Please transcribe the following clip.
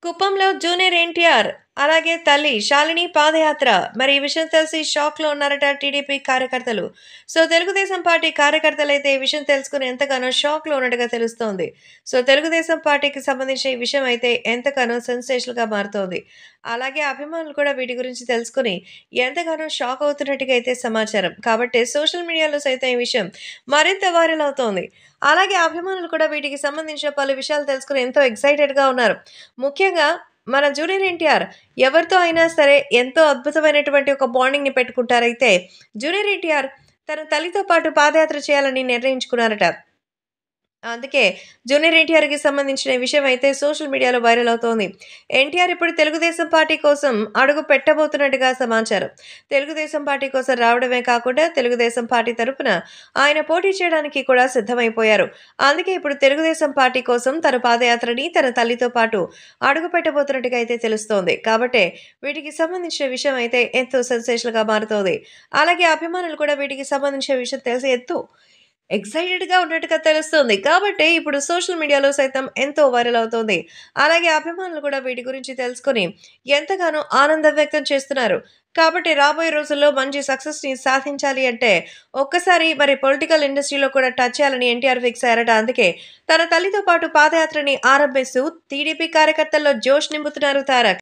కుప్పంలో జూనియర్ ఎన్టీఆర్, అలాగే తల్లి శాలిని పాదయాత్ర. మరి ఈ విషయం తెలిసి షాక్‌లో ఉన్నారట టీడీపీ కార్యకర్తలు. తెలుగుదేశం పార్టీ కార్యకర్తలైతే ఈ విషయం తెలుసుకొని ఎంతగానో షాక్‌లో ఉన్నట్టుగా తెలుస్తోంది. తెలుగుదేశం పార్టీకి సంబంధించిన ఈ విషయం అయితే ఎంతగానో సెన్సేషనల్‌గా మారుతోంది. అలాగే అభిమానులు కూడా వీటి గురించి తెలుసుకొని ఎంతగానో షాక్ అవుతున్నట్టుగా అయితే సమాచారం. కాబట్టే సోషల్ మీడియాలో సైతం ఈ విషయం మరింత వైరల్ అవుతోంది. అలాగే అభిమానులు కూడా వీటికి సంబంధించిన పలు విషయాలు తెలుసుకొని ఎంతో ఎక్సైటెడ్‌గా ఉన్నారు. ముఖ్యంగా మన జూనియర్ ఎన్టీఆర్ ఎవరితో అయినా సరే ఎంతో అద్భుతమైనటువంటి ఒక బాండింగ్‌ని పెట్టుకుంటారైతే, జూనియర్ ఎన్టీఆర్ తన తల్లితో పాటు పాదయాత్ర చేయాలని నిర్ణయించుకున్నారట. అందుకే జూనియర్ ఎన్టీఆర్‌కి సంబంధించిన విషయం అయితే సోషల్ మీడియాలో వైరల్ అవుతోంది. ఎన్టీఆర్ ఇప్పుడు తెలుగుదేశం పార్టీ కోసం అడుగు పెట్టబోతున్నట్టుగా సమాచారం. తెలుగుదేశం పార్టీ కోసం రావడమే కాకుండా తెలుగుదేశం పార్టీ తరపున ఆయన పోటీ చేయడానికి కూడా సిద్ధమైపోయారు. అందుకే ఇప్పుడు తెలుగుదేశం పార్టీ కోసం తన పాదయాత్రని తన తల్లితో పాటు అడుగు పెట్టబోతున్నట్టుగా అయితే తెలుస్తోంది. కాబట్టే వీటికి సంబంధించిన విషయం అయితే ఎంతో సెన్సేషనల్‌గా మారుతోంది. అలాగే అభిమానులు కూడా వీటికి సంబంధించిన విషయం తెలిసి ఎంతో ఎక్సైటెడ్‌గా ఉన్నట్టుగా తెలుస్తుంది. కాబట్టే ఇప్పుడు సోషల్ మీడియాలో సైతం ఎంతో వైరల్ అవుతోంది. అలాగే అభిమానులు కూడా వీటి గురించి తెలుసుకొని ఎంతగానో ఆనందం వ్యక్తం చేస్తున్నారు. కాబట్టి రాబోయే రోజుల్లో మంచి సక్సెస్‌ని సాధించాలి అంటే ఒక్కసారి మరి పొలిటికల్ ఇండస్ట్రీలో కూడా టచ్ చేయాలని ఎన్టీఆర్ ఫిక్స్ అయ్యారట. అందుకే తన తల్లితో పాటు పాదయాత్రని ఆరంభిస్తూ టీడీపీ కార్యకర్తల్లో జోష్ నింపుతున్నారు తారక్.